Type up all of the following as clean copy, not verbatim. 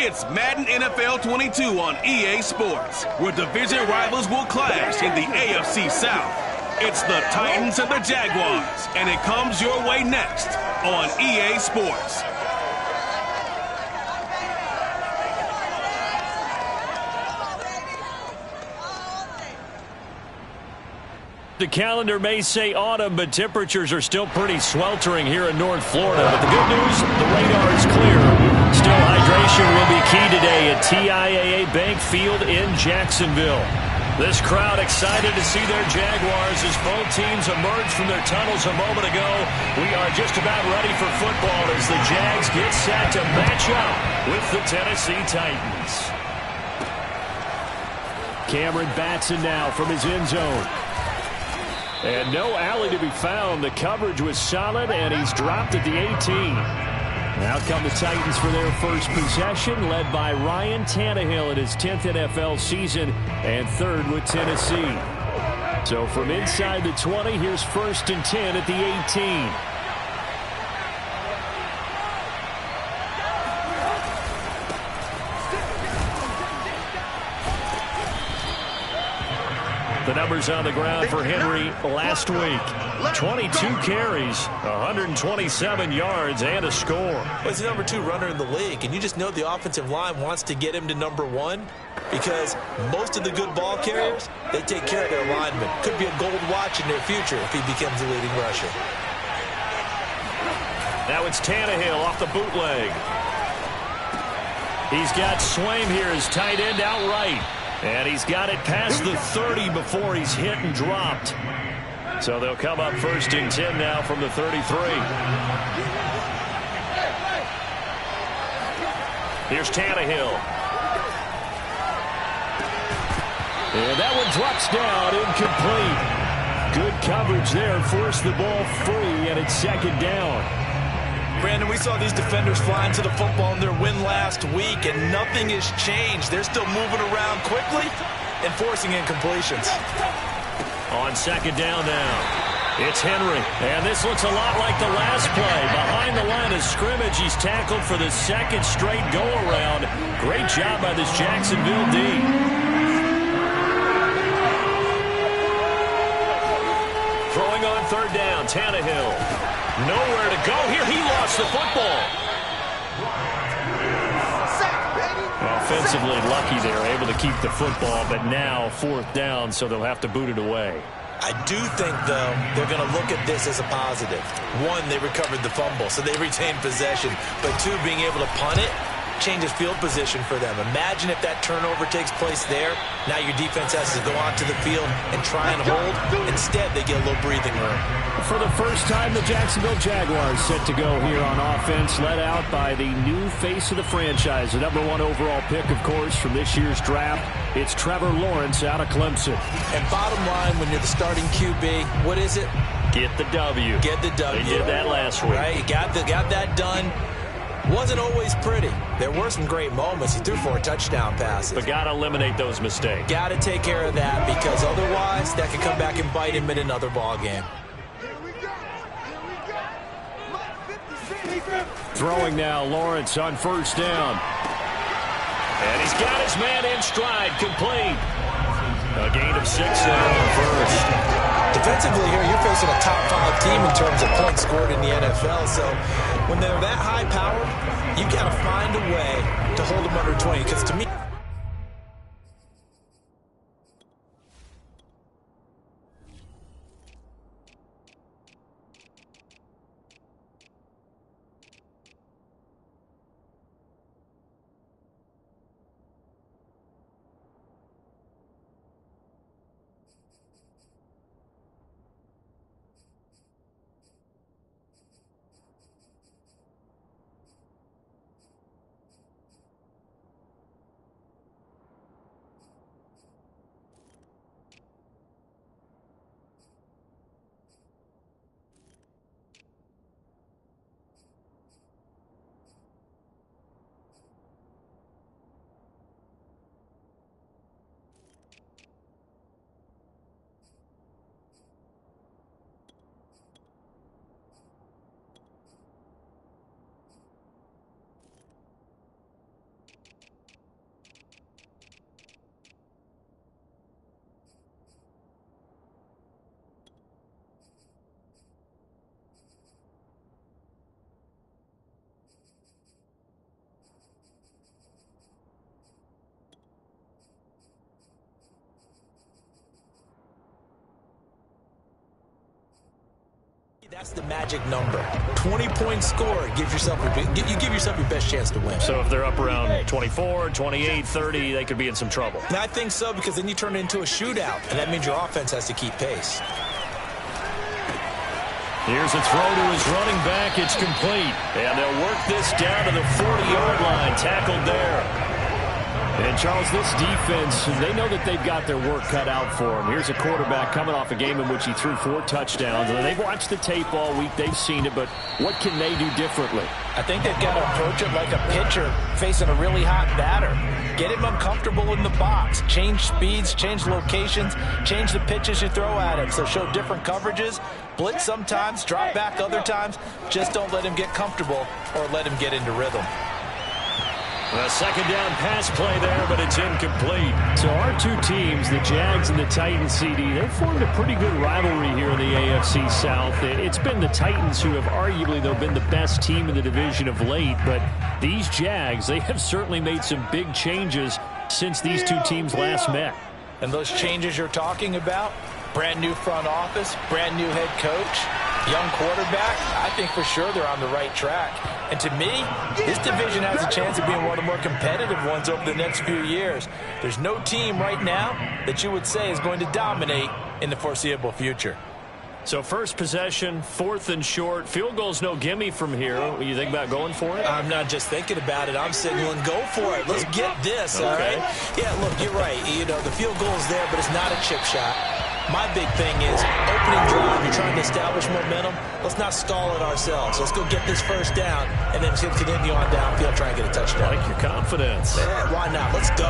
It's Madden NFL 22 on EA Sports, where division rivals will clash in the AFC South. It's the Titans and the Jaguars, and it comes your way next on EA Sports. The calendar may say autumn, but temperatures are still pretty sweltering here in North Florida. But the good news, the radar is clear. Still, hydration will be key today at TIAA Bank Field in Jacksonville. This crowd excited to see their Jaguars as both teams emerged from their tunnels a moment ago. We are just about ready for football as the Jags get set to match up with the Tennessee Titans. Cameron Batson now from his end zone. And no alley to be found. The coverage was solid, and he's dropped at the 18. Now come the Titans for their first possession, led by Ryan Tannehill in his 10th NFL season and third with Tennessee. So from inside the 20, here's 1st and 10 at the 18. The numbers on the ground for Henry last week. 22 carries, 127 yards, and a score. Well, he's the number 2 runner in the league, and you just know the offensive line wants to get him to number 1 because most of the good ball carriers, they take care of their linemen. Could be a gold watch in their future if he becomes the leading rusher. Now it's Tannehill off the bootleg. He's got Swaim here as tight end outright. And he's got it past the 30 before he's hit and dropped. So they'll come up 1st and 10 now from the 33. Here's Tannehill. And that one drops down, incomplete. Good coverage there, forced the ball free, and it's 2nd down. Brandon, we saw these defenders flying to the football in their win last week, and nothing has changed. They're still moving around quickly and forcing incompletions. On 2nd down now, it's Henry. And this looks a lot like the last play. Behind the line of scrimmage, he's tackled for the 2nd straight go-around. Great job by this Jacksonville D. Throwing on 3rd down, Tannehill. Nowhere to go here. He lost the football. Offensively lucky they're able to keep the football, but now 4th down, so they'll have to boot it away. I do think, though, they're going to look at this as a positive. 1, they recovered the fumble, so they retained possession. But 2, being able to punt it changes field position for them. Imagine if that turnover takes place there. Now your defense has to go onto the field and try and hold. Instead, they get a little breathing room. For the first time, the Jacksonville Jaguars set to go here on offense, led out by the new face of the franchise, the number 1 overall pick, of course, from this year's draft. It's Trevor Lawrence out of Clemson. And bottom line, when you're the starting QB, what is it? Get the W. Get the W. They did that last week. Right, got that done. Wasn't always pretty. There were some great moments. He threw 4 touchdown passes. But got to eliminate those mistakes. Got to take care of that because otherwise that could come back and bite him in another ball game. Throwing now, Lawrence on 1st down. And he's got his man in stride, complete. A gain of 6 there on 1st. Defensively here, you're facing a top 5 team in terms of points scored in the NFL. So when they're that high powered, you've got to find a way to hold them under 20. Because to me, That's the magic number. 20-point score gives yourself you give yourself your best chance to win. So if they're up around 24, 28, 30, they could be in some trouble. And I think so, because then you turn it into a shootout, and that means your offense has to keep pace. Here's a throw to his running back. It's complete. And they'll work this down to the 40-yard line. Tackled there. And, Charles, this defense, they know that they've got their work cut out for them. Here's a quarterback coming off a game in which he threw 4 touchdowns. And they've watched the tape all week. They've seen it. But what can they do differently? I think they've got to approach it like a pitcher facing a really hot batter. Get him uncomfortable in the box. Change speeds, change locations, change the pitches you throw at him. So show different coverages. Blitz sometimes, drop back other times. Just don't let him get comfortable or let him get into rhythm. A second down pass play there, but it's incomplete. So our two teams, the Jags and the Titans, CD, they've formed a pretty good rivalry here in the AFC South. It's been the Titans who have arguably, though, been the best team in the division of late. But these Jags, they have certainly made some big changes since these two teams last met. And those changes you're talking about, brand new front office, brand new head coach, young quarterback, I think for sure they're on the right track. And to me, this division has a chance of being one of the more competitive ones over the next few years. There's no team right now that you would say is going to dominate in the foreseeable future. So first possession, 4th and short. Field goal's no gimme from here. What do you think about going for it? I'm not just thinking about it. I'm signaling go for it. Let's get this, all right? Yeah, look, you're right. You know, the field goal's there, but it's not a chip shot. My big thing is opening drive. You're trying to establish momentum. Let's not stall it ourselves. Let's go get this first down, and then continue on downfield, try and get a touchdown. I like your confidence. Yeah, why not? Let's go.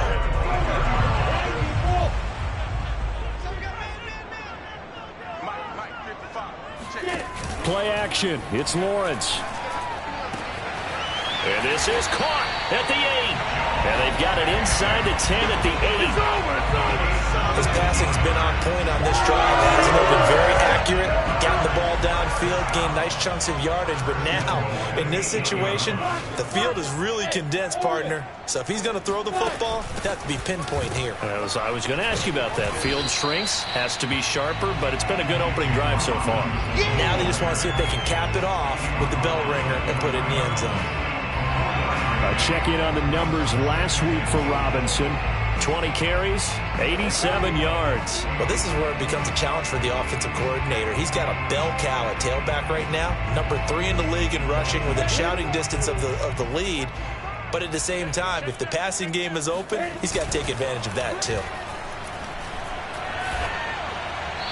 Play action. It's Lawrence. And this is caught at the 8. And they've got it inside the 10 at the 8. His passing's been on point on this drive, hasn't it? Been very accurate, gotten the ball downfield, gained nice chunks of yardage. But now, in this situation, the field is really condensed, partner. So if he's going to throw the football, it has to be pinpoint here. I was going to ask you about that. Field shrinks, has to be sharper, but it's been a good opening drive so far. Now they just want to see if they can cap it off with the bell ringer and put it in the end zone. Check in on the numbers last week for Robinson. 20 carries, 87 yards. Well, this is where it becomes a challenge for the offensive coordinator. He's got a bell cow at tailback right now, number 3 in the league in rushing, within shouting distance of the lead. But at the same time, if the passing game is open, he's got to take advantage of that too.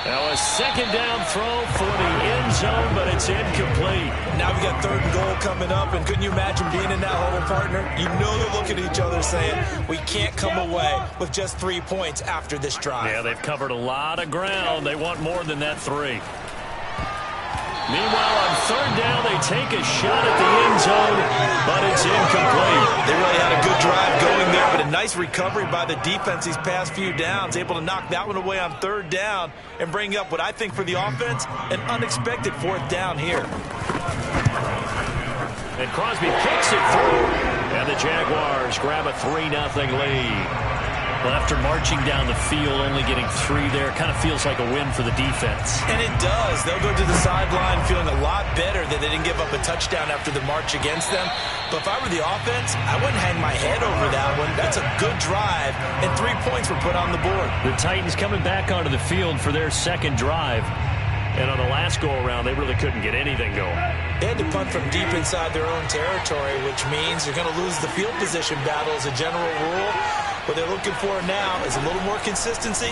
Now a second down throw for the end zone, but it's incomplete. Now we got 3rd and goal coming up, and couldn't you imagine being in that huddle, partner? You know they're looking at each other saying, we can't come away with just 3 points after this drive. Yeah, they've covered a lot of ground. They want more than that 3. Meanwhile, on 3rd down, they take a shot at the end zone, but it's incomplete. They really had a good drive going there, but a nice recovery by the defense these past few downs, able to knock that one away on 3rd down and bring up what I think for the offense, an unexpected 4th down here. And Crosby kicks it through, and the Jaguars grab a 3-0 lead. Well, after marching down the field, only getting 3 there, kind of feels like a win for the defense. And it does. They'll go to the sideline feeling a lot better that they didn't give up a touchdown after the march against them. But if I were the offense, I wouldn't hang my head over that one. That's a good drive, and 3 points were put on the board. The Titans coming back onto the field for their 2nd drive. And on the last go-around, they really couldn't get anything going. They had to punt from deep inside their own territory, which means you're going to lose the field position battle as a general rule. What they're looking for now is a little more consistency,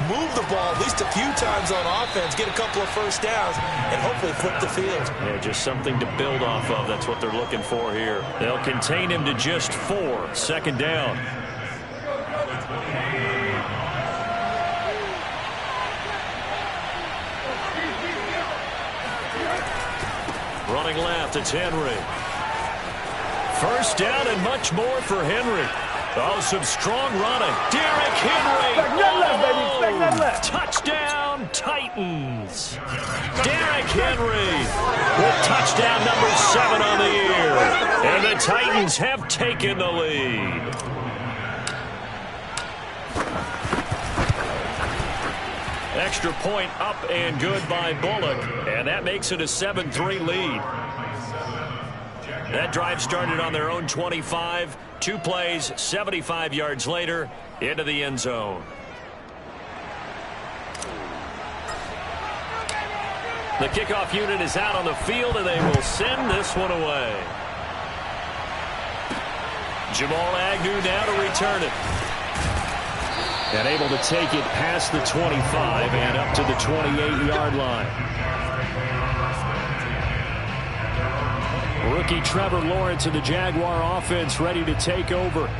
move the ball at least a few times on offense, get a couple of first downs, and hopefully flip the field. Yeah, just something to build off of. That's what they're looking for here. They'll contain him to just 4. 2nd down. Running left, it's Henry. 1st down and much more for Henry. Oh, some strong running. Derrick Henry. Touchdown, Titans. Derrick Henry with touchdown number 7 on the year. And the Titans have taken the lead. extra point up and good by Bullock. And that makes it a 7-3 lead. That drive started on their own 25. 2 plays, 75 yards later, into the end zone. The kickoff unit is out on the field, and they will send this one away. Jamal Agnew now to return it. And able to take it past the 25 and up to the 28-yard line. Rookie Trevor Lawrence of the Jaguar offense ready to take over.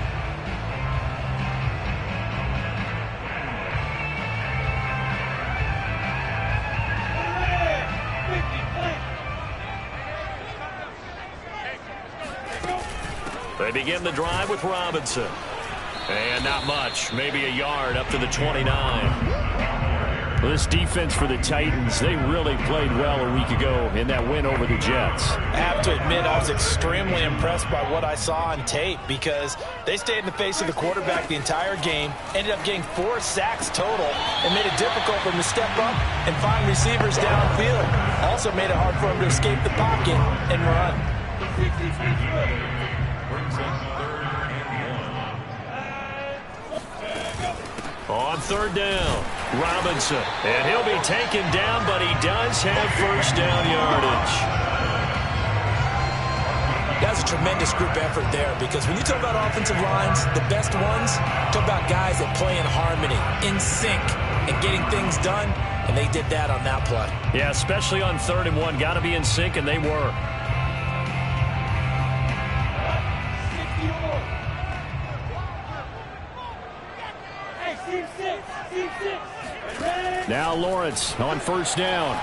They begin the drive with Robinson. And not much, maybe a yard up to the 29. Well, this defense for the Titans, they really played well a week ago in that win over the Jets. I have to admit, I was extremely impressed by what I saw on tape because they stayed in the face of the quarterback the entire game, ended up getting 4 sacks total, and made it difficult for him to step up and find receivers downfield. Also made it hard for him to escape the pocket and run. On third down, Robinson. And he'll be taken down, but he does have first down yardage. That's a tremendous group effort there because when you talk about offensive lines, the best ones, talk about guys that play in harmony, in sync, and getting things done, and they did that on that play. Yeah, especially on 3rd and 1. Got to be in sync, and they were. Now Lawrence on first down.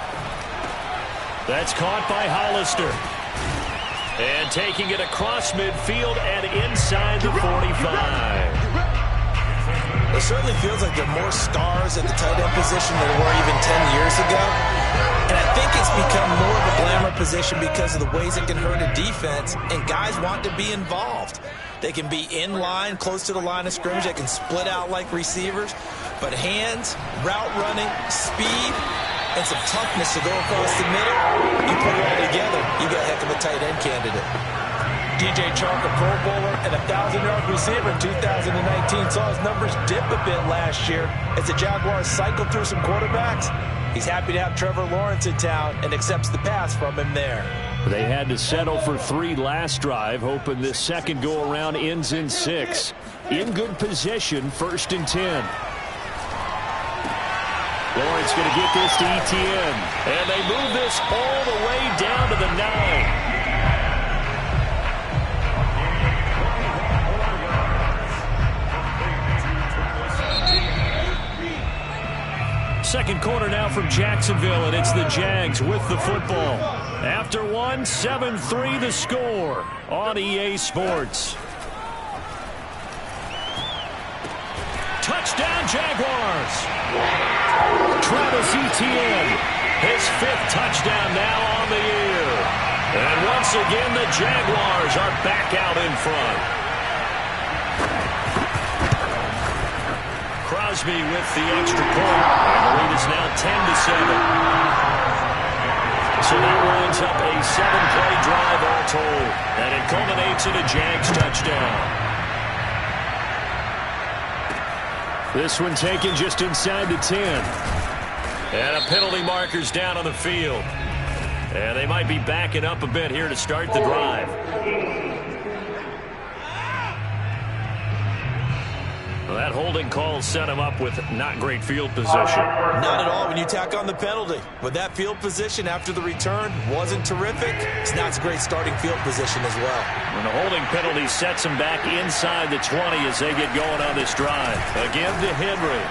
That's caught by Hollister. And taking it across midfield and inside the 45. It certainly feels like there are more stars at the tight end position than there were even 10 years ago. And I think it's become more of a glamour position because of the ways it can hurt a defense, and guys want to be involved. They can be in line, close to the line of scrimmage. They can split out like receivers. But hands, route running, speed, and some toughness to go across the middle, you put it all together, you got a heck of a tight end candidate. DJ Chark, a Pro Bowler and a 1,000-yard receiver in 2019, saw his numbers dip a bit last year as the Jaguars cycled through some quarterbacks. He's happy to have Trevor Lawrence in town and accepts the pass from him there. They had to settle for 3 last drive, hoping this second go-around ends in 6. In good position, 1st and 10. Lawrence going to get this to Etienne. And they move this all the way down to the 9. Second quarter now from Jacksonville, and it's the Jags with the football. After 1, 7-3 the score on EA Sports. Touchdown Jaguars! Travis Etienne, his 5th touchdown now on the year. And once again, the Jaguars are back out in front. Crosby with the extra point, and the lead is now 10-7. So that winds up a 7-play drive all told, and it culminates in a Jags touchdown. This one taken just inside the 10. And a penalty marker's down on the field. And they might be backing up a bit here to start the drive. Well, that holding call set him up with not great field position. Not at all when you tack on the penalty. But that field position after the return wasn't terrific. It's not a great starting field position as well. And the holding penalty sets him back inside the 20 as they get going on this drive. Again to Henry.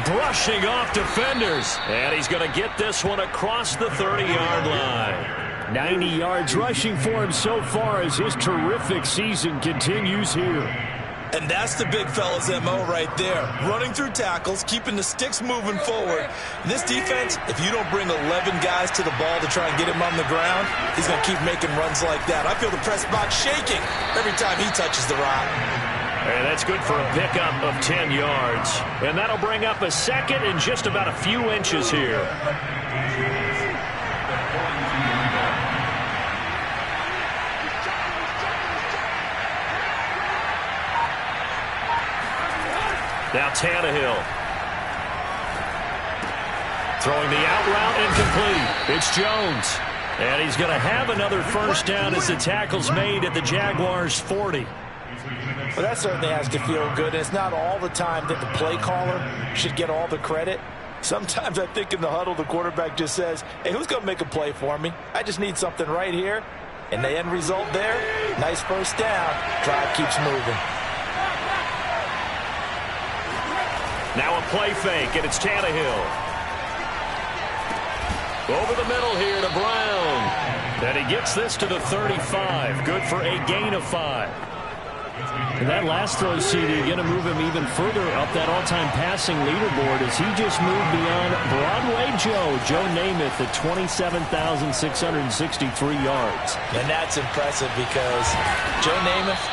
Brushing off defenders. And he's going to get this one across the 30-yard line. 90 yards rushing for him so far as his terrific season continues here. And that's the big fella's MO right there. Running through tackles, keeping the sticks moving forward. This defense, if you don't bring 11 guys to the ball to try and get him on the ground, he's going to keep making runs like that. I feel the press box shaking every time he touches the rock. And that's good for a pickup of 10 yards. And that'll bring up a second and just about a few inches here. Now Tannehill. Throwing the out route incomplete. It's Jones. And he's going to have another first down as the tackle's made at the Jaguars' 40. Well, that certainly has to feel good. It's not all the time that the play caller should get all the credit. Sometimes I think in the huddle, the quarterback just says, hey, who's going to make a play for me? I just need something right here. And the end result there, nice first down. Drive keeps moving. Now a play fake, and it's Tannehill. Over the middle here to Brown. And he gets this to the 35. Good for a gain of 5. And that last throw, CD, going to move him even further up that all-time passing leaderboard as he just moved beyond Broadway Joe Namath at 27,663 yards. And that's impressive because Joe Namath,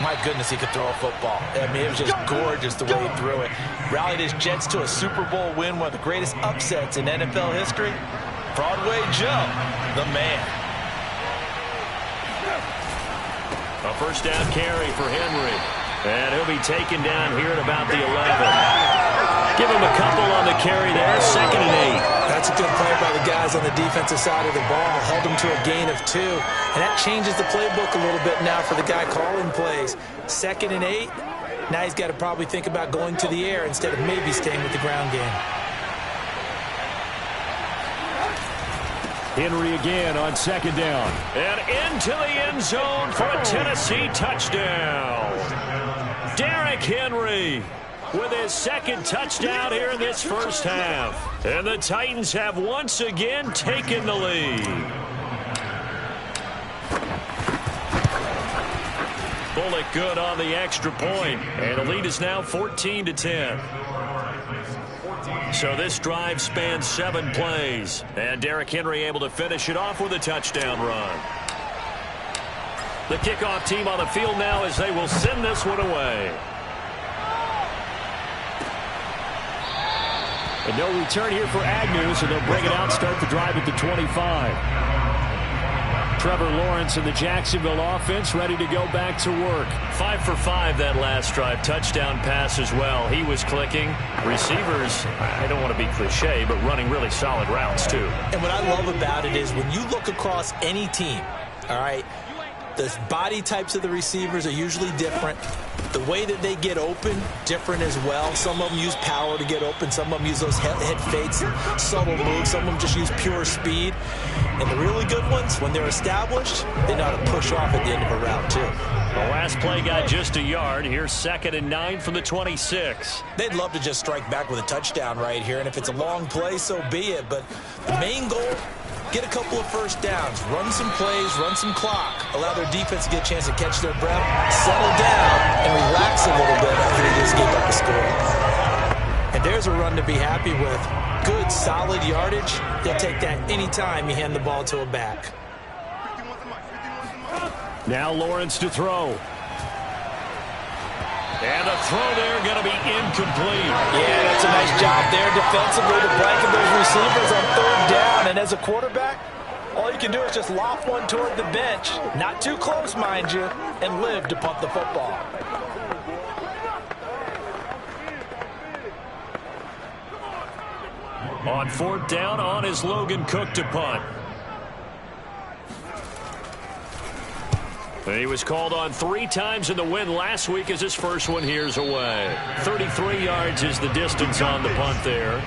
my goodness, he could throw a football. I mean, it was just gorgeous the way he threw it. Rallied his Jets to a Super Bowl win, one of the greatest upsets in NFL history. Broadway Joe, the man. A first down carry for Henry. And he'll be taken down here at about the 11. Give him a couple on the carry there. 2nd and 8. That's a good play by the guys on the defensive side of the ball. Held him to a gain of 2. And that changes the playbook a little bit now for the guy calling plays. 2nd and 8. Now he's got to probably think about going to the air instead of maybe staying with the ground game. Henry again on 2nd down. And into the end zone for a Tennessee touchdown. Derrick Henry with his 2nd touchdown here in this first half. And the Titans have once again taken the lead. Bullock good on the extra point. And the lead is now 14-10. So this drive spans 7 plays. And Derrick Henry able to finish it off with a touchdown run. The kickoff team on the field now as they will send this one away. And no return here for Agnew, so they'll bring it out, start the drive at the 25. Trevor Lawrence and the Jacksonville offense ready to go back to work. 5 for 5 that last drive. Touchdown pass as well. He was clicking. Receivers, I don't want to be cliche, but running really solid routes too. And what I love about it is when you look across any team, all right, the body types of the receivers are usually different. The way that they get open, different as well. Some of them use power to get open. Some of them use those head fakes and subtle moves. Some of them just use pure speed. And the really good ones, when they're established, they know how to push off at the end of a route, too. The last play got just a yard. Here's 2nd and 9 from the 26. They'd love to just strike back with a touchdown right here. And if it's a long play, so be it. But the main goal, get a couple of first downs, run some plays, run some clock, allow their defense to get a chance to catch their breath, settle down, and relax a little bit after they just gave up a score. And there's a run to be happy with. Good, solid yardage. They'll take that any time you hand the ball to a back. Now Lawrence to throw. And the throw there going to be incomplete. Yeah, that's a nice job there defensively to blanket those receivers on 3rd down. And as a quarterback, all you can do is just loft one toward the bench. Not too close, mind you, and live to punt the football. On 4th down, on is Logan Cook to punt. He was called on 3 times in the win last week as his first one here's away. 33 yards is the distance on the punt there.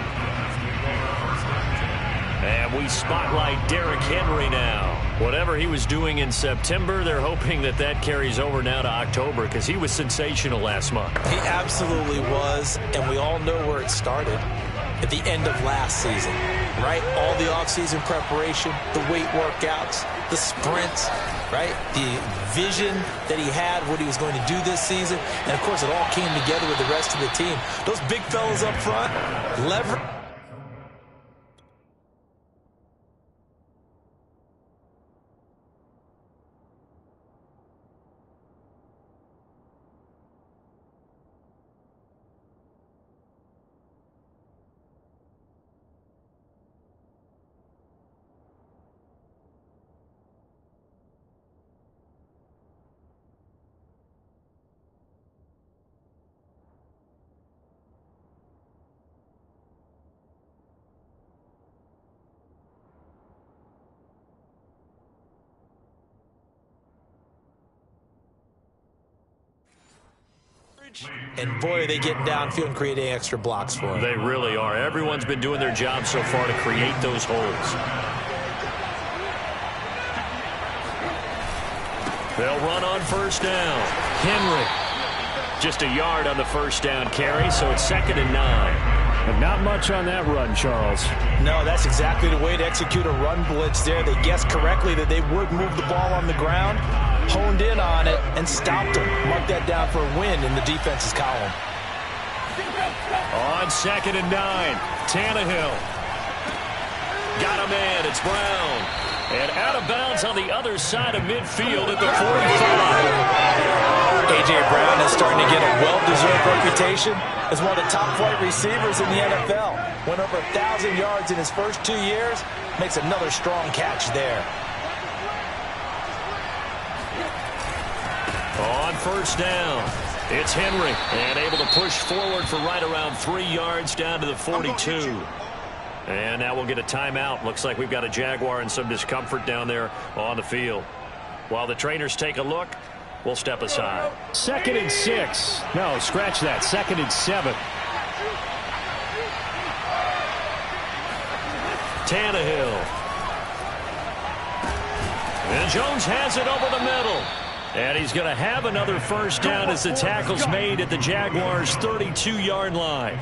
And we spotlight Derrick Henry now. Whatever he was doing in September, they're hoping that that carries over now to October because he was sensational last month. He absolutely was, and we all know where it started. At the end of last season, right? All the offseason preparation, the weight workouts, the sprints, right? The vision that he had, what he was going to do this season. And, of course, it all came together with the rest of the team. Those big fellas up front, leverage. coverage. And boy, are they getting downfield and creating extra blocks for him. They really are. Everyone's been doing their job so far to create those holes. They'll run on first down. Henry. Just a yard on the first down carry, so it's 2nd and 9. And not much on that run, Charles. No, that's exactly the way to execute a run blitz there. They guessed correctly that they would move the ball on the ground, honed in on it, and stopped them. Mark that down for a win in the defense's column. On 2nd and 9, Tannehill. Got a man, it's Brown. And out of bounds on the other side of midfield at the 45. A.J. Brown is starting to get a well-deserved reputation as one of the top-flight receivers in the NFL. Went over 1,000 yards in his first 2 years. Makes another strong catch there. On first down, it's Henry. And able to push forward for right around 3 yards down to the 42. And now we'll get a timeout. Looks like we've got a Jaguar in some discomfort down there on the field. While the trainers take a look, we'll step aside. 2nd and 6. No, scratch that. 2nd and 7. Tannehill. And Jones has it over the middle. And he's going to have another first down as the tackle's made at the Jaguars' 32-yard line.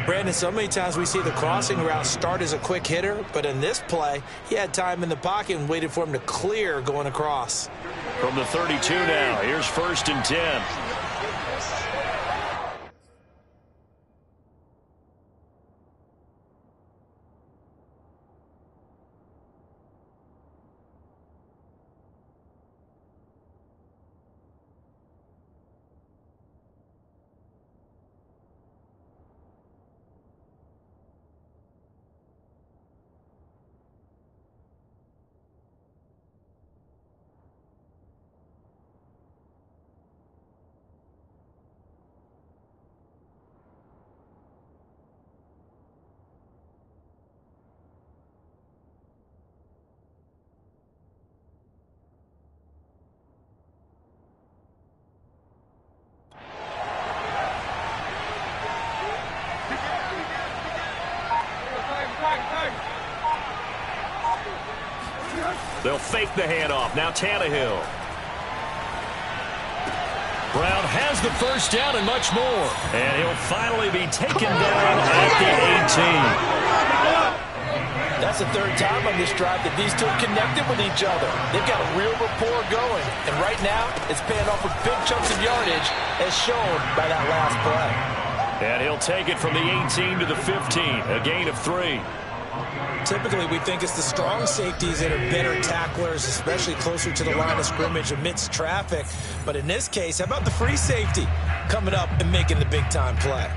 Brandon, so many times we see the crossing route start as a quick hitter, but in this play, he had time in the pocket and waited for him to clear going across. From the 32 now, here's 1st and 10. They'll fake the handoff. Now Tannehill. Brown has the first down and much more. And he'll finally be taken down at the 18. That's the 3rd time on this drive that these two have connected with each other. They've got a real rapport going. And right now, it's paying off with big chunks of yardage, as shown by that last play. And he'll take it from the 18 to the 15, a gain of 3. Typically, we think it's the strong safeties that are better tacklers, especially closer to the line of scrimmage amidst traffic. But in this case, how about the free safety coming up and making the big-time play?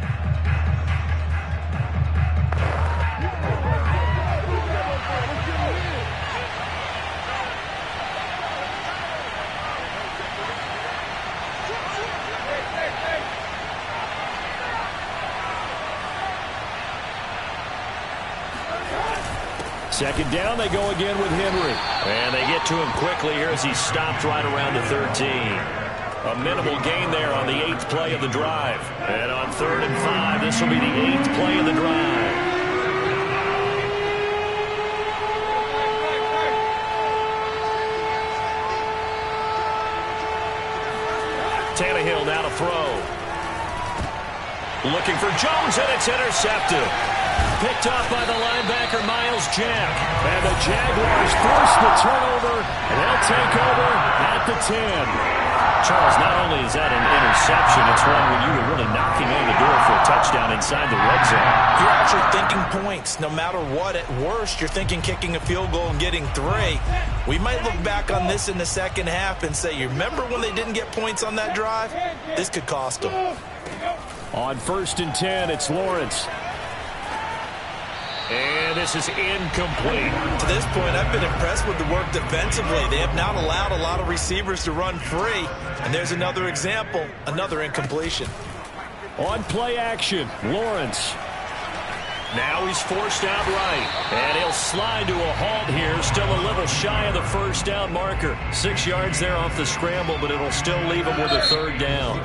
Second down, they go again with Henry. And they get to him quickly here as he stopped right around the 13. A minimal gain there on the 8th play of the drive. And on 3rd and 5, this will be the 8th play of the drive. Tannehill now to throw. Looking for Jones, and it's intercepted. Picked off by the linebacker, Miles Jack. And the Jaguars force the turnover, and they'll take over at the 10. Charles, not only is that an interception, it's one when you were really knocking on the door for a touchdown inside the red zone. You're actually thinking points. No matter what, at worst, you're thinking kicking a field goal and getting 3. We might look back on this in the second half and say, you remember when they didn't get points on that drive? This could cost them. On 1st and 10, it's Lawrence. And this is incomplete. To this point, I've been impressed with the work defensively. They have not allowed a lot of receivers to run free. And there's another example, another incompletion. On play action, Lawrence. Now he's forced out right. And he'll slide to a halt here. Still a little shy of the first down marker. 6 yards there off the scramble, but it'll still leave him with a 3rd down.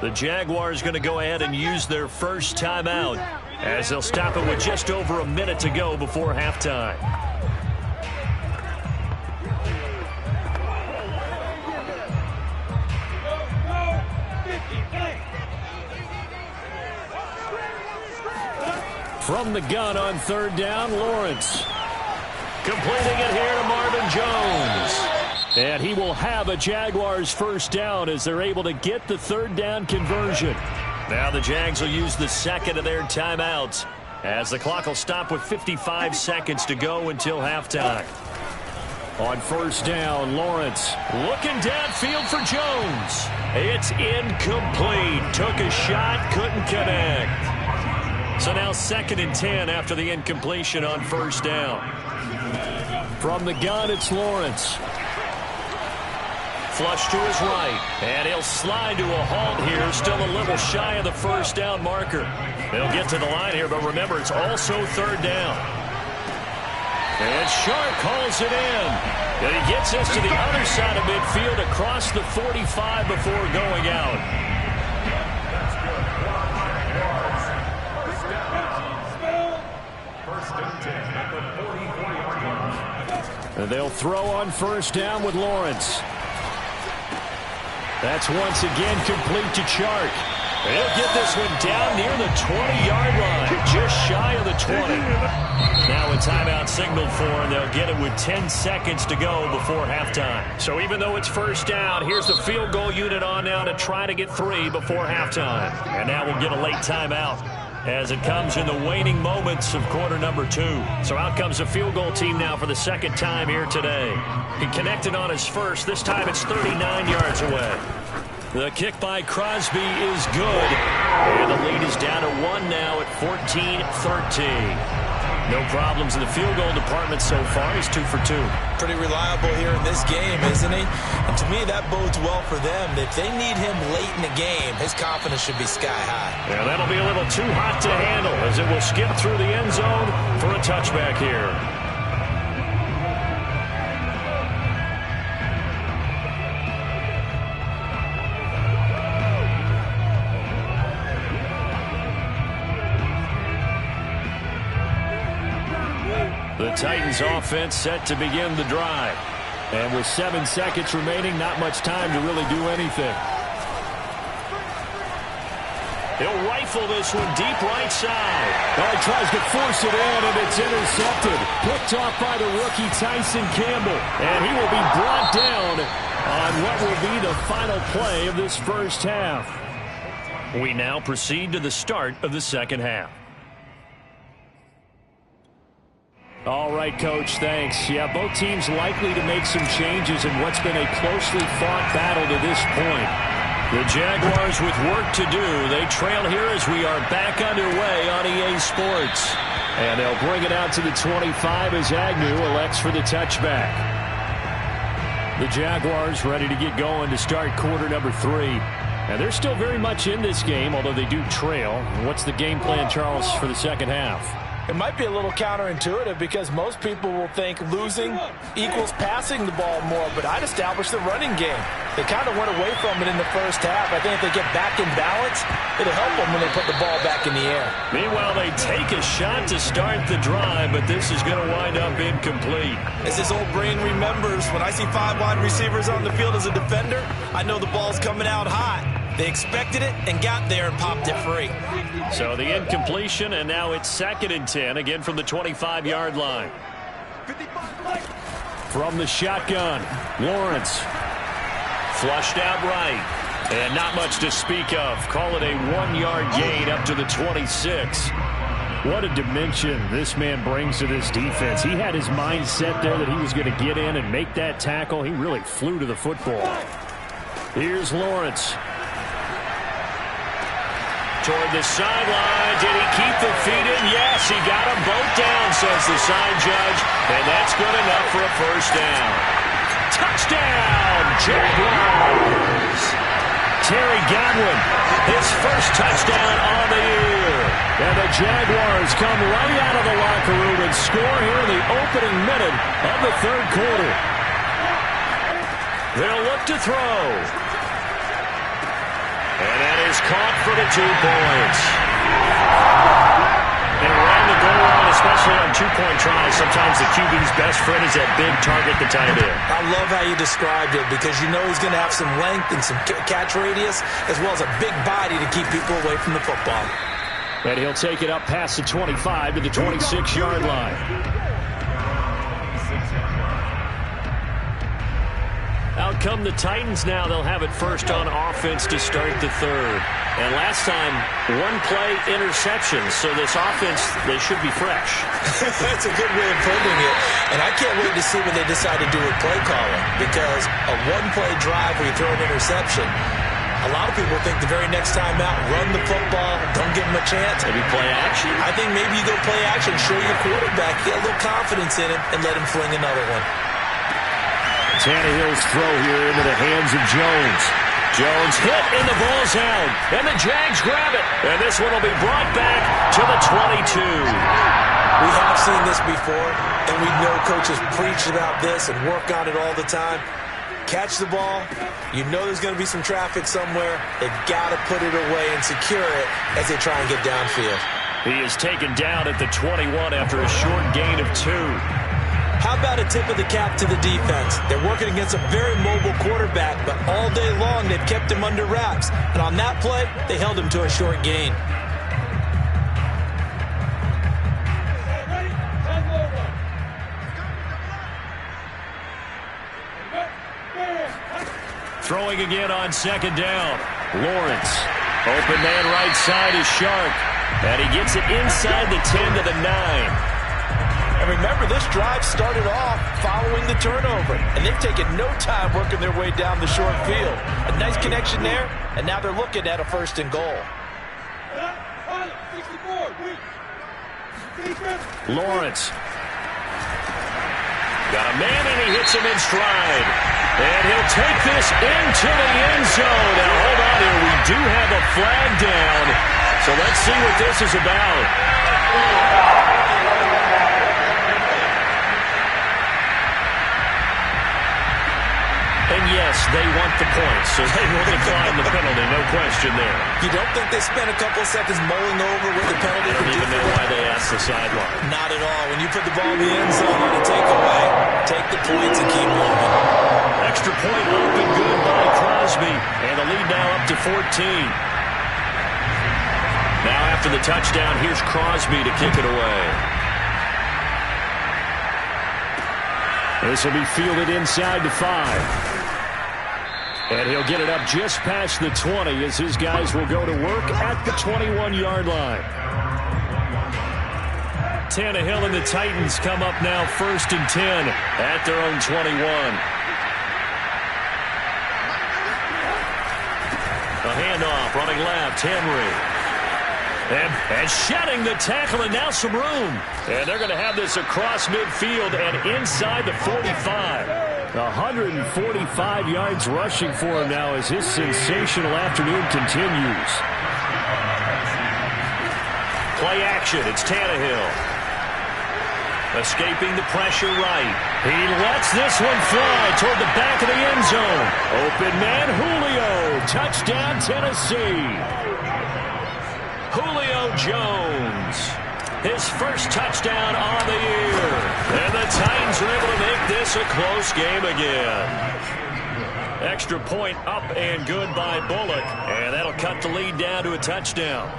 The Jaguars going to go ahead and use their first timeout as they'll stop it with just over a minute to go before halftime. From the gun on third down, Lawrence. Completing it here to Marvin Jones. And he will have a Jaguars first down as they're able to get the third down conversion. Now the Jags will use the second of their timeouts as the clock will stop with 55 seconds to go until halftime. On first down, Lawrence looking downfield for Jones. It's incomplete. Took a shot, couldn't connect. So now 2nd and 10 after the incompletion on first down. From the gun, it's Lawrence. Flush to his right, and he'll slide to a halt here, still a little shy of the first down marker. They'll get to the line here, but remember, it's also third down. And Sharp calls it in. And he gets us to the other side of midfield across the 45 before going out. And they'll throw on first down with Lawrence. That's once again complete to Chark. He'll get this one down near the 20-yard line, just shy of the 20. Now a timeout signaled for, and they'll get it with 10 seconds to go before halftime. So even though it's first down, here's the field goal unit on now to try to get 3 before halftime. And now we'll get a late timeout as it comes in the waning moments of quarter number 2. So out comes the field goal team now for the second time here today. He connected on his first. This time it's 39 yards away. The kick by Crosby is good. And the lead is down to 1 now at 14-13. No problems in the field goal department so far. He's 2 for 2. Pretty reliable here in this game, isn't he? And to me, that bodes well for them. If they need him late in the game, his confidence should be sky high. Yeah, that'll be a little too hot to handle as it will skip through the end zone for a touchback here. The Titans offense set to begin the drive. And with 7 seconds remaining, not much time to really do anything. He'll rifle this one deep right side. Oh, he tries to force it in, and it's intercepted. Picked off by the rookie Tyson Campbell. And he will be brought down on what will be the final play of this first half. We now proceed to the start of the second half. All right, Coach, thanks. Yeah, both teams likely to make some changes in what's been a closely fought battle to this point. The Jaguars with work to do. They trail here as we are back underway on EA Sports. And they'll bring it out to the 25 as Agnew elects for the touchback. The Jaguars ready to get going to start quarter number 3. And they're still very much in this game, although they do trail. What's the game plan, Charles, for the second half? It might be a little counterintuitive because most people will think losing equals passing the ball more, but I'd establish the running game. They kind of went away from it in the first half. I think if they get back in balance, it'll help them when they put the ball back in the air. Meanwhile, they take a shot to start the drive, but this is going to wind up incomplete. As his old brain remembers, when I see 5 wide receivers on the field as a defender, I know the ball's coming out hot. They expected it and got there and popped it free. So the incompletion, and now it's 2nd and 10, again from the 25-yard line. From the shotgun, Lawrence. Flushed out right, and not much to speak of. Call it a 1-yard gain up to the 26. What a dimension this man brings to this defense. He had his mind set there that he was going to get in and make that tackle. He really flew to the football. Here's Lawrence. Toward the sideline. Did he keep the feet in? Yes, he got them both down, says the side judge. And that's good enough for a first down. Touchdown, Jaguars. Terry Godwin, his first touchdown on the year. And the Jaguars come right out of the locker room and score here in the opening minute of the third quarter. They'll look to throw. And that is caught for the 2 points. And around the goal line, especially on two-point tries, sometimes the QB's best friend is that big target, the tight end. I love how you described it because you know he's going to have some length and some catch radius as well as a big body to keep people away from the football. And he'll take it up past the 25 to the 26-yard line. Out come the Titans now. They'll have it first on offense to start the third. And last time, one-play interception. So this offense, they should be fresh. That's a good way of putting it. And I can't wait to see what they decide to do with play calling. Because a one-play drive where you throw an interception, a lot of people think the very next time out, run the football, don't give them a chance. Maybe play action? I think maybe you go play action, show your quarterback, get a little confidence in him, and let him fling another one. Tannehill's throw here into the hands of Jones. Jones hit and the ball's out. And the Jags grab it. And this one will be brought back to the 22. We have seen this before, and we know coaches preach about this and work on it all the time. Catch the ball. You know there's going to be some traffic somewhere. They've got to put it away and secure it as they try and get downfield. He is taken down at the 21 after a short gain of 2. How about a tip of the cap to the defense? They're working against a very mobile quarterback, but all day long they've kept him under wraps. And on that play, they held him to a short gain. Throwing again on second down. Lawrence. Open man right side is Shark. And he gets it inside the 10 to the 9. And remember, this drive started off following the turnover. And they've taken no time working their way down the short field. A nice connection there, and now they're looking at a 1st and goal. Lawrence. Got a man, and he hits him in stride. And he'll take this into the end zone. Now, hold on here. We do have a flag down. So let's see what this is about. And yes, they want the points, so they will decline the penalty, no question there. You don't think they spent a couple of seconds mulling over what the penalty could do? I don't even know why they asked the sideline. Not at all. When you put the ball in the end zone on a takeaway, take the points and keep moving. Extra point up and good by Crosby, and the lead now up to 14. Now after the touchdown, here's Crosby to kick it away. This will be fielded inside the 5. And he'll get it up just past the 20 as his guys will go to work at the 21-yard line. Tannehill and the Titans come up now 1st and 10 at their own 21. A handoff, running left, Henry. And shedding the tackle, and now some room. And they're going to have this across midfield and inside the 45. 145 yards rushing for him now as his sensational afternoon continues. Play action, it's Tannehill. Escaping the pressure right. He lets this one fly toward the back of the end zone. Open man, Julio. Touchdown, Tennessee. Julio Jones, his first touchdown on the year. And the Titans are able to make this a close game again. Extra point up and good by Bullock. And that'll cut the lead down to a touchdown.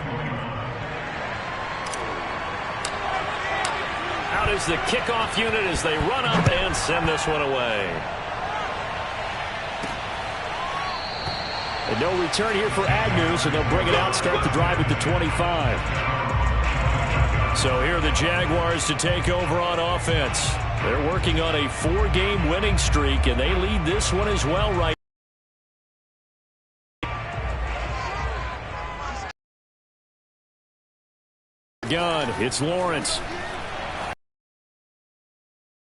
Out is the kickoff unit as they run up and send this one away. And no return here for Agnew, so they'll bring it out, start the drive at the 25. So here are the Jaguars to take over on offense. They're working on a 4-game winning streak, and they lead this one as well right now. It's Lawrence.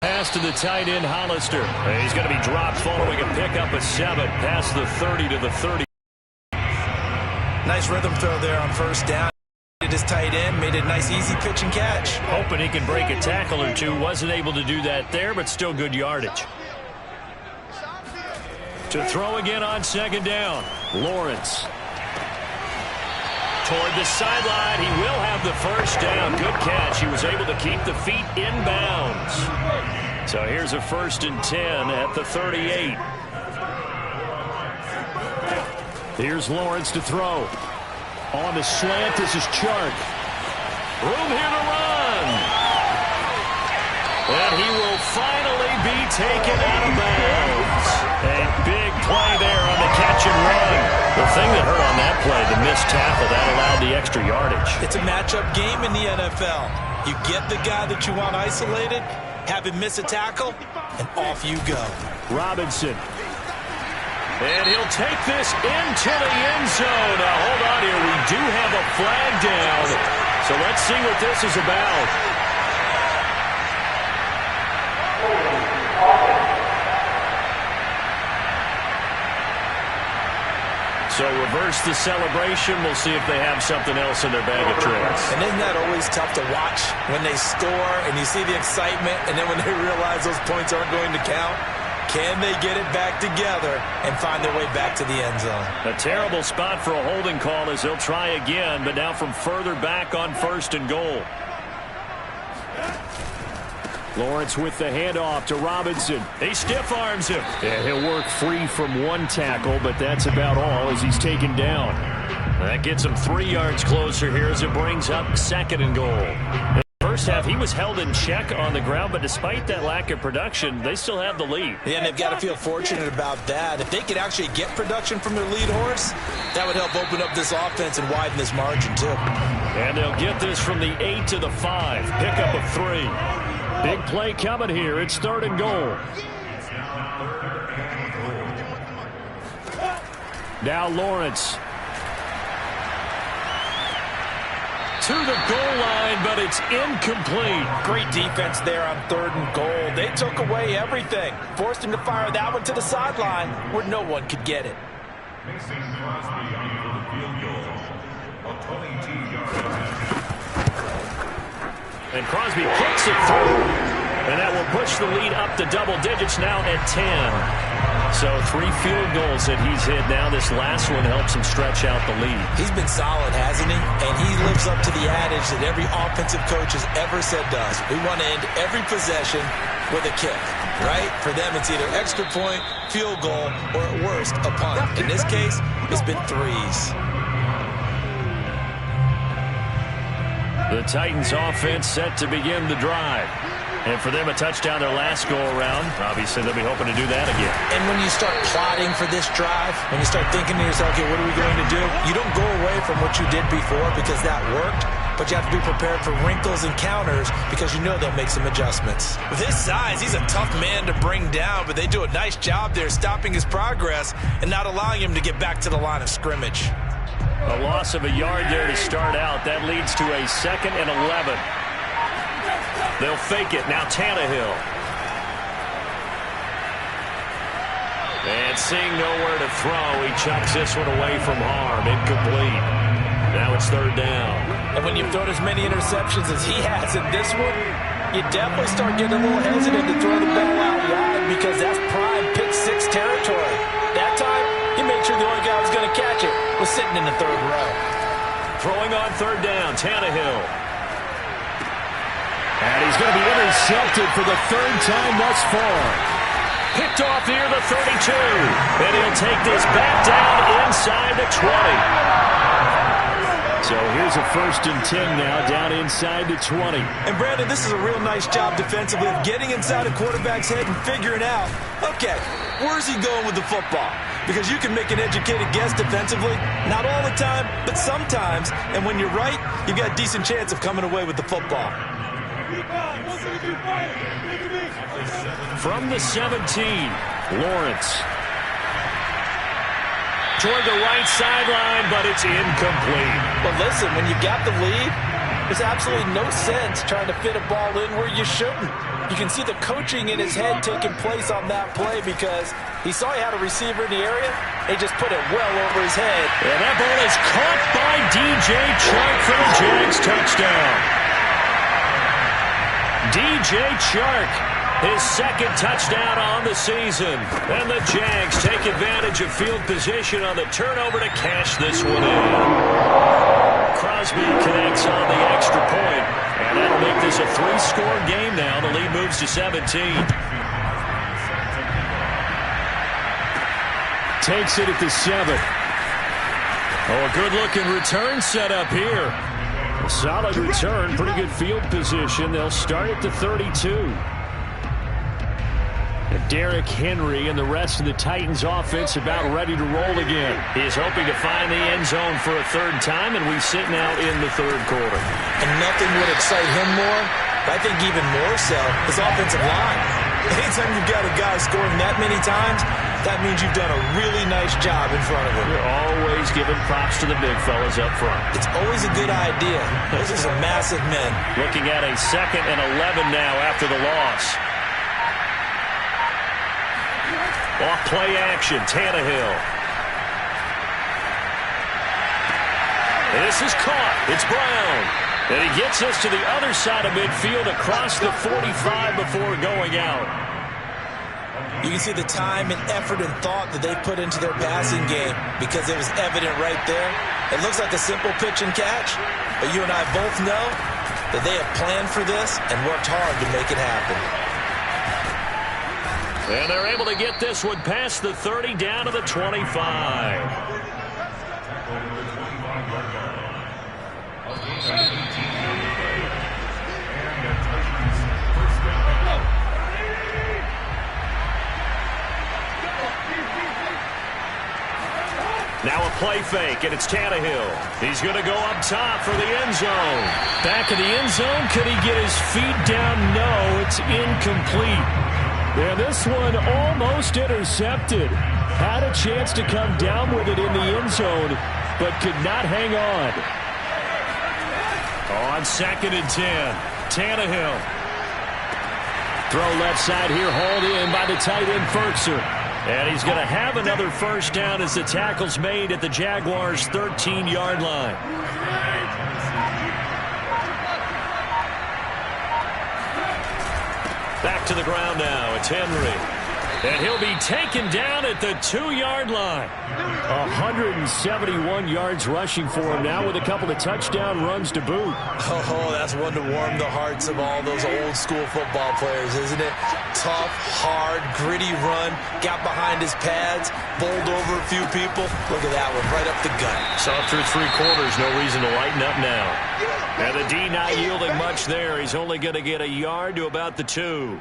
Pass to the tight end, Hollister. He's going to be dropped following a pickup of 7 past the 30 to the 30. Nice rhythm throw there on 1st down. His tight end made a nice easy pitch and catch. Hoping he can break a tackle or two. Wasn't able to do that there, but still good yardage. To throw again on 2nd down. Lawrence. Toward the sideline, he will have the first down. Good catch. He was able to keep the feet in bounds. So here's a 1st and 10 at the 38. Here's Lawrence to throw. On the slant, this is Chark. Room here to run. And he will finally be taken out of bounds. A big play there on the catch and run. The thing that hurt on that play, the missed tackle, that allowed the extra yardage. It's a matchup game in the NFL. You get the guy that you want isolated, have him miss a tackle, and off you go. Robinson. And he'll take this into the end zone. Now, hold on here. We do have a flag down. So let's see what this is about. So reverse the celebration. We'll see if they have something else in their bag of tricks. And isn't that always tough to watch when they score and you see the excitement, and then when they realize those points aren't going to count? Can they get it back together and find their way back to the end zone? A terrible spot for a holding call as they'll try again, but now from further back on 1st and goal. Lawrence with the handoff to Robinson. He stiff arms him. And he'll work free from one tackle, but that's about all as he's taken down. That gets him 3 yards closer here as it brings up 2nd and goal. First half, he was held in check on the ground, but despite that lack of production, they still have the lead. Yeah, and they've got to feel fortunate about that. If they could actually get production from their lead horse, that would help open up this offense and widen this margin, too. And they'll get this from the 8 to the 5. Pickup of 3. Big play coming here. It's 3rd and goal. Now Lawrence. To the goal line, but it's incomplete. Great defense there on 3rd and goal. They took away everything. Forced him to fire that one to the sideline where no one could get it. And Crosby kicks it through. And that will push the lead up to double digits now at 10. So 3 field goals that he's hit now. This last one helps him stretch out the lead. He's been solid, hasn't he? And he lives up to the adage that every offensive coach has ever said to us. We want to end every possession with a kick, right? For them, it's either extra point, field goal, or at worst, a punt. In this case, it's been 3s. The Titans offense set to begin the drive. And for them, a touchdown their last go-around. Obviously, they'll be hoping to do that again. And when you start plotting for this drive, when you start thinking to yourself, okay, what are we going to do? You don't go away from what you did before because that worked, but you have to be prepared for wrinkles and counters because you know they'll make some adjustments. With his size, he's a tough man to bring down, but they do a nice job there stopping his progress and not allowing him to get back to the line of scrimmage. A loss of a yard there to start out. That leads to a 2nd and 11. They'll fake it. Now Tannehill. And seeing nowhere to throw, he chucks this one away from harm. Incomplete. Now it's 3rd down. And when you've thrown as many interceptions as he has in this one, you definitely start getting a little hesitant to throw the ball out wide because that's prime pick 6 territory. That time, he made sure the only guy who was going to catch it was sitting in the 3rd row. Throwing on 3rd down, Tannehill. And he's going to be intercepted for the 3rd time thus far. Picked off near the 32. And he'll take this back down inside the 20. So here's a 1st and 10 now, down inside the 20. And Brandon, this is a real nice job defensively of getting inside a quarterback's head and figuring out, okay, where's he going with the football? Because you can make an educated guess defensively, not all the time, but sometimes. And when you're right, you've got a decent chance of coming away with the football. From the 17, Lawrence. Toward the right sideline, but it's incomplete. But listen, when you got the lead, there's absolutely no sense trying to fit a ball in where you shouldn't. You can see the coaching in his head taking place on that play because he saw he had a receiver in the area. He just put it well over his head. And that ball is caught by DJ Chark for the Jags touchdown. DJ Chark, his 2nd touchdown on the season. And the Jags take advantage of field position on the turnover to cash this one in. Crosby connects on the extra point, and that'll make this a 3-score game now. The lead moves to 17. Takes it at the 7. Oh, a good-looking return set up here. A solid return, pretty good field position. They'll start at the 32. Derrick Henry and the rest of the Titans offense about ready to roll again. He's hoping to find the end zone for a third time, and we sit now in the third quarter. And nothing would excite him more, but I think even more so, his offensive line. Anytime you've got a guy scoring that many times, that means you've done a really nice job in front of him. You're always giving props to the big fellas up front. It's always a good idea. Those are some massive men. Looking at a 2nd and 11 now after the loss. Off play action, Tannehill. This is caught. It's Brown. And he gets us to the other side of midfield across the 45 before going out. You can see the time and effort and thought that they put into their passing game because it was evident right there. It looks like a simple pitch and catch, but you and I both know that they have planned for this and worked hard to make it happen. And they're able to get this one past the 30 down to the 25. Now a play fake, and it's Tannehill. He's going to go up top for the end zone. Back of the end zone. Could he get his feet down? No, it's incomplete. Yeah, this one almost intercepted. Had a chance to come down with it in the end zone, but could not hang on. On 2nd and 10, Tannehill. Throw left side here, hauled in by the tight end Ferkser. And he's going to have another first down as the tackle's made at the Jaguars' 13-yard line. Back to the ground now. It's Henry. And he'll be taken down at the 2-yard line. 171 yards rushing for him now with a couple of touchdown runs to boot. Oh, that's one to warm the hearts of all those old school football players, isn't it? Tough, hard, gritty run, got behind his pads, bowled over a few people. Look at that one, right up the gut. Saw through 3 quarters, no reason to lighten up now. And the D not yielding much there. He's only going to get a yard to about the 2.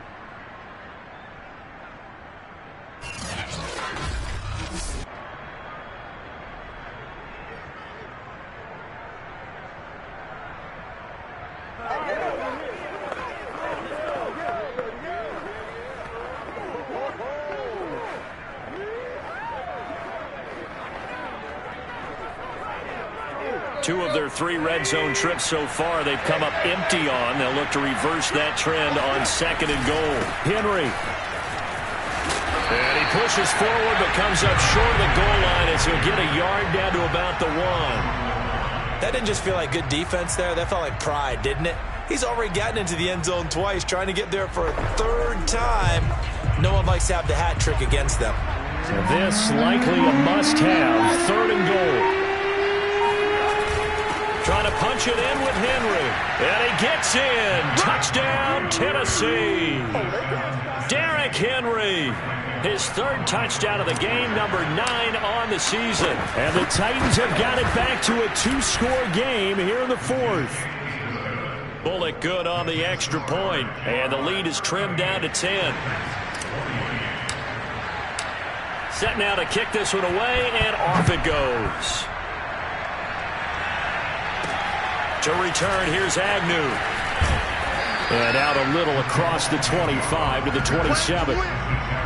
Two of their 3 red zone trips so far they've come up empty on. They'll look to reverse that trend on 2nd and goal. Henry. And he pushes forward but comes up short of the goal line as he'll get a yard down to about the 1. That didn't just feel like good defense there. That felt like pride, didn't it? He's already gotten into the end zone twice, trying to get there for a 3rd time. No one likes to have the hat trick against them. So this likely a must-have. 3rd and goal. Trying to punch it in with Henry. And he gets in. Touchdown, Tennessee. Derrick Henry. His 3rd touchdown of the game, number 9 on the season. And the Titans have got it back to a 2-score game here in the 4th. Bullock good on the extra point. And the lead is trimmed down to 10. Set now to kick this one away, and off it goes. To return, here's Agnew. And out a little across the 25 to the 27.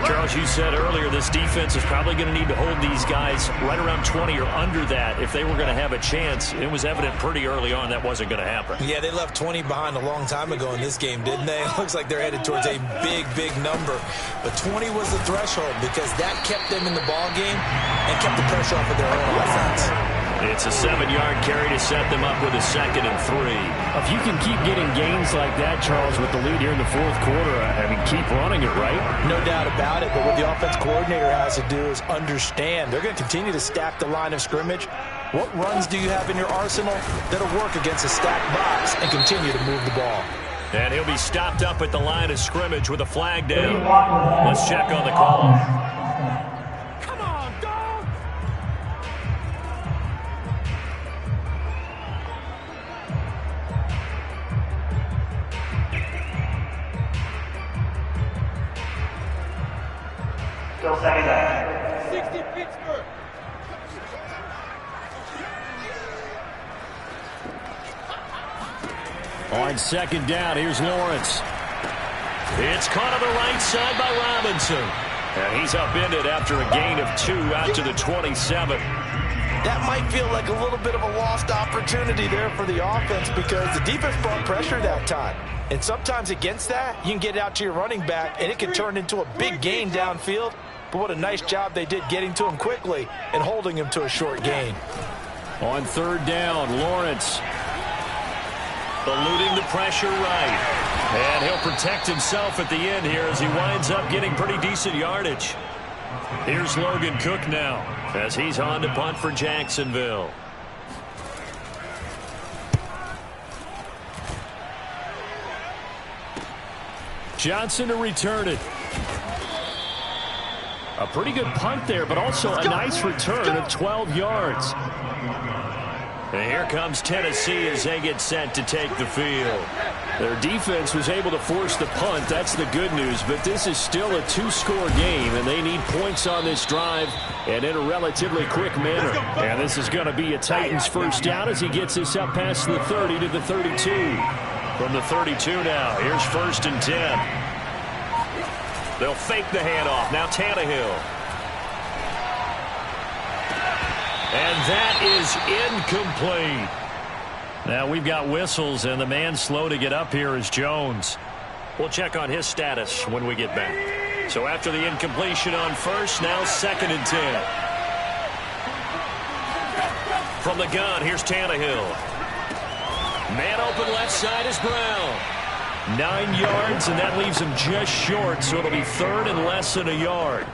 Charles, you said earlier this defense is probably going to need to hold these guys right around 20 or under that if they were going to have a chance. It was evident pretty early on that wasn't going to happen. Yeah, they left 20 behind a long time ago in this game, didn't they? It looks like they're headed towards a big, big number. But 20 was the threshold because that kept them in the ball game and kept the pressure off of their own offense. It's a 7-yard carry to set them up with a 2nd and 3. If you can keep getting gains like that, Charles, with the lead here in the 4th quarter, I mean, keep running it, right? No doubt about it, but what the offense coordinator has to do is understand they're going to continue to stack the line of scrimmage What runs do you have in your arsenal that'll work against a stacked box and continue to move the ball? And he'll be stopped up at the line of scrimmage with a flag down. Let's check on the call. Come on, dog! Still second down. 60 Pittsburgh! On second down, here's Lawrence. It's caught on the right side by Robinson. And he's upended after a gain of 2 out to the 27. That might feel like a little bit of a lost opportunity there for the offense because the defense brought pressure that time. And sometimes against that, you can get it out to your running back, and it can turn into a big gain downfield. But what a nice job they did getting to him quickly and holding him to a short gain. On third down, Lawrence eluding the pressure right. And he'll protect himself at the end here as he winds up getting pretty decent yardage. Here's Logan Cook now as he's on to punt for Jacksonville. Johnson to return it. A pretty good punt there, but also a nice return of 12 yards. And here comes Tennessee as they get set to take the field. Their defense was able to force the punt. That's the good news. But this is still a 2-score game, and they need points on this drive and in a relatively quick manner. And this is going to be a Titans first down as he gets this up past the 30 to the 32. From the 32 now, here's 1st and 10. They'll fake the handoff. Now Tannehill. And that is incomplete. Now we've got whistles, and the man slow to get up here is Jones. We'll check on his status when we get back. So after the incompletion on first, now 2nd and 10. From the gun, here's Tannehill. Man open left side is Brown. 9 yards, and that leaves him just short, so it'll be 3rd and less than a yard.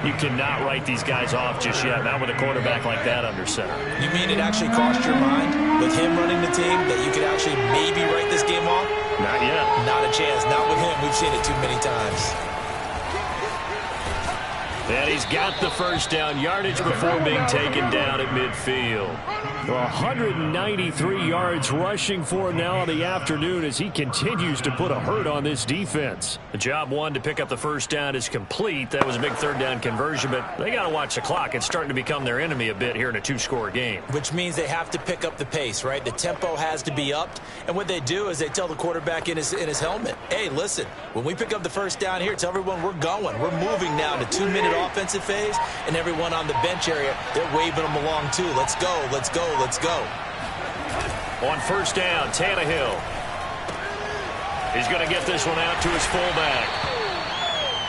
You cannot write these guys off just yet, not with a quarterback like that under center. You mean it actually crossed your mind with him running the team that you could actually maybe write this game off? Not yet. Not a chance. Not with him. We've seen it too many times. And he's got the first down yardage before being taken down at midfield. 193 yards rushing for him now in the afternoon as he continues to put a hurt on this defense. The job one to pick up the first down is complete. That was a big 3rd down conversion, but they got to watch the clock. It's starting to become their enemy a bit here in a 2-score game. Which means they have to pick up the pace, right? The tempo has to be upped. And what they do is they tell the quarterback in his helmet, hey, listen, when we pick up the first down here, tell everyone we're going. We're moving now to 2-minute offensive phase, and everyone on the bench area, they're waving them along too. Let's go, let's go, let's go. On first down, Tannehill. He's going to get this one out to his fullback.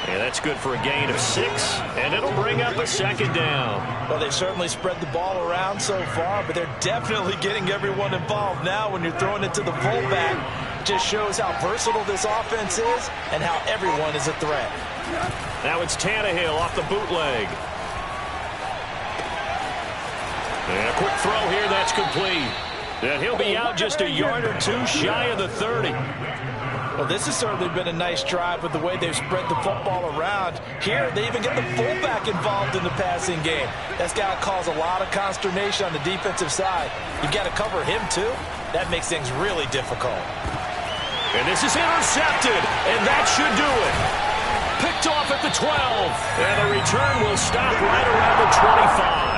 And that's good for a gain of 6, and it'll bring up a 2nd down. Well, they've certainly spread the ball around so far, but they're definitely getting everyone involved now when you're throwing it to the fullback. Just shows how versatile this offense is and how everyone is a threat. Now it's Tannehill off the bootleg. And a quick throw here, that's complete. And he'll be out just a yard or 2 shy of the 30. Well, this has certainly been a nice drive with the way they've spread the football around. Here, they even get the fullback involved in the passing game. That's got to cause a lot of consternation on the defensive side. You've got to cover him, too. That makes things really difficult. And this is intercepted, and that should do it. Picked off at the 12, and the return will stop right around the 25.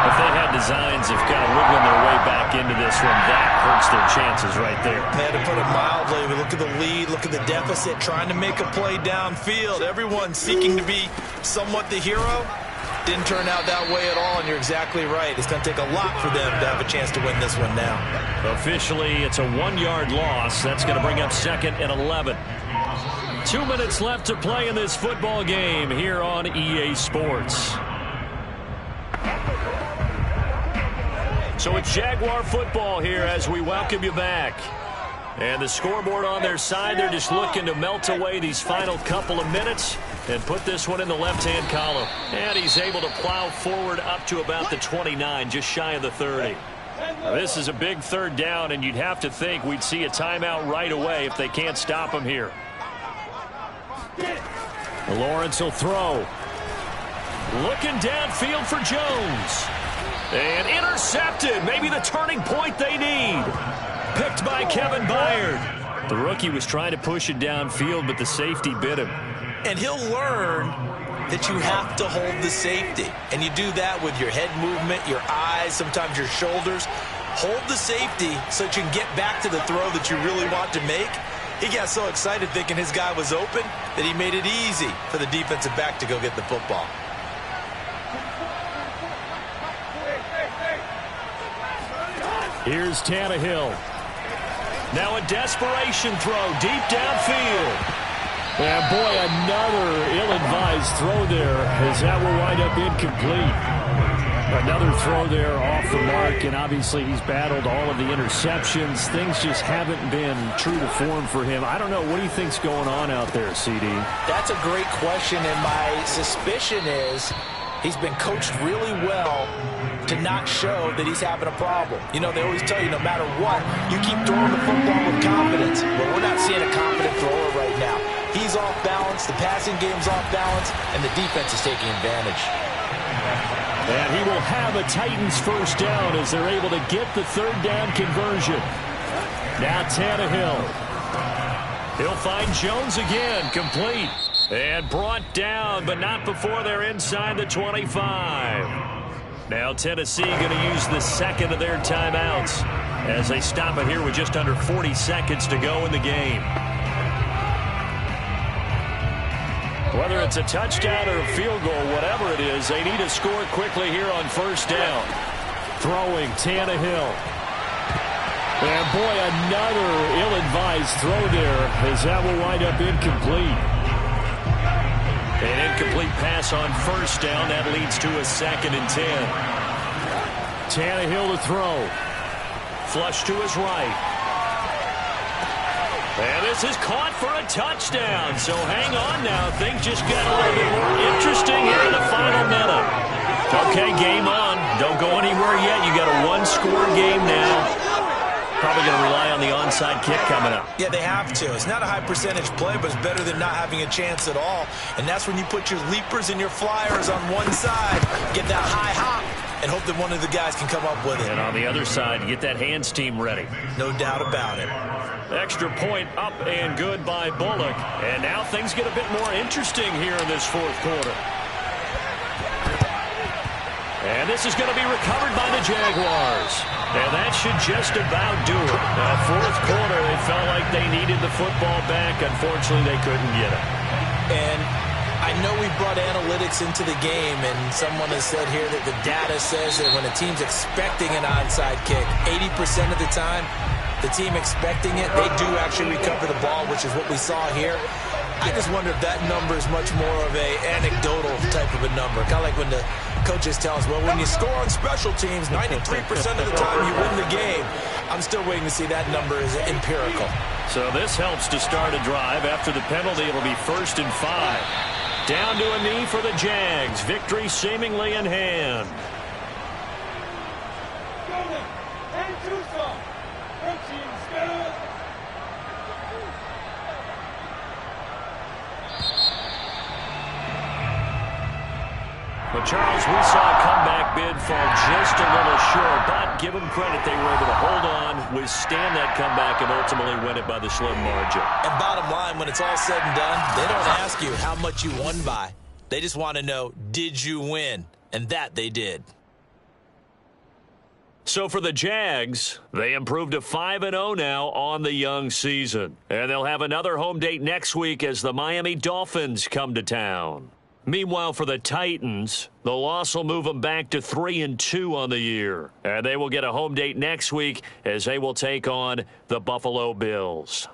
If they had designs of kind of wiggling their way back into this one, that hurts their chances right there. Man, to put it mildly, we look at the lead, look at the deficit, trying to make a play downfield. Everyone seeking to be somewhat the hero. Didn't turn out that way at all, and you're exactly right. It's going to take a lot for them to have a chance to win this one now. Officially, it's a 1-yard loss. That's going to bring up 2nd and 11. 2 minutes left to play in this football game here on EA Sports. So it's Jaguar football here as we welcome you back. And the scoreboard on their side, they're just looking to melt away these final couple of minutes and put this one in the left-hand column. And he's able to plow forward up to about the 29, just shy of the 30. Now, this is a big third down, and you'd have to think we'd see a timeout right away if they can't stop him here. Lawrence will throw. Looking downfield for Jones. And intercepted. Maybe the turning point they need. Picked by Kevin Byard. The rookie was trying to push it downfield, but the safety bit him. And he'll learn that you have to hold the safety. And you do that with your head movement, your eyes, sometimes your shoulders. Hold the safety so that you can get back to the throw that you really want to make. He got so excited thinking his guy was open that he made it easy for the defensive back to go get the football. Here's Tannehill. Now a desperation throw deep downfield. And boy, another ill-advised throw there as that will wind up incomplete. Another throw there off the mark, and obviously he's battled all of the interceptions. Things just haven't been true to form for him. I don't know. What do you think's going on out there, CD? That's a great question, and my suspicion is he's been coached really well to not show that he's having a problem. You know, they always tell you no matter what, you keep throwing the football with confidence. Well, we're not seeing a confident thrower right now. He's off balance, the passing game's off balance, and the defense is taking advantage. And he will have a Titans first down as they're able to get the third down conversion. Now Tannehill. He'll find Jones again, complete. And brought down, but not before they're inside the 25. Now Tennessee going to use the second of their timeouts as they stop it here with just under 40 seconds to go in the game. Whether it's a touchdown or a field goal, whatever it is, they need to score quickly here on first down. Throwing Tannehill. And boy, another ill-advised throw there as that will wind up incomplete. An incomplete pass on first down. That leads to a 2nd and 10. Tannehill to throw. Flush to his right. And this is caught for a touchdown. So hang on now. Things just got a little bit more interesting here in the final minute. Okay, game on. Don't go anywhere yet. You got a one-score game now. Probably going to rely on the onside kick coming up. Yeah, they have to. It's not a high percentage play, but it's better than not having a chance at all. And that's when you put your leapers and your flyers on one side, get that high hop, and hope that one of the guys can come up with it. And on the other side, get that hands team ready. No doubt about it. Extra point up and good by Bullock. And now things get a bit more interesting here in this fourth quarter. And this is going to be recovered by the Jaguars. And that should just about do it. Now, fourth quarter, they felt like they needed the football back. Unfortunately, they couldn't get it. And I know we brought analytics into the game, and someone has said here that the data says that when a team's expecting an onside kick, 80% of the time, the team expecting it, they do actually recover the ball, which is what we saw here. I just wonder if that number is much more of a anecdotal type of a number. Kind of like when the coaches tell us, well, when you score on special teams, 93% of the time you win the game. I'm still waiting to see that number is empirical. So this helps to start a drive. After the penalty, it'll be 1st and 5. Down to a knee for the Jags. Victory seemingly in hand. But, Charles, we saw a comeback bid fall just a little short, but give them credit. They were able to hold on, withstand that comeback, and ultimately win it by the slim margin. And bottom line, when it's all said and done, they don't ask you how much you won by. They just want to know, did you win? And that they did. So for the Jags, they improved to 5-0 now on the young season. And they'll have another home date next week as the Miami Dolphins come to town. Meanwhile, for the Titans, the loss will move them back to 3-2 on the year. And they will get a home date next week as they will take on the Buffalo Bills.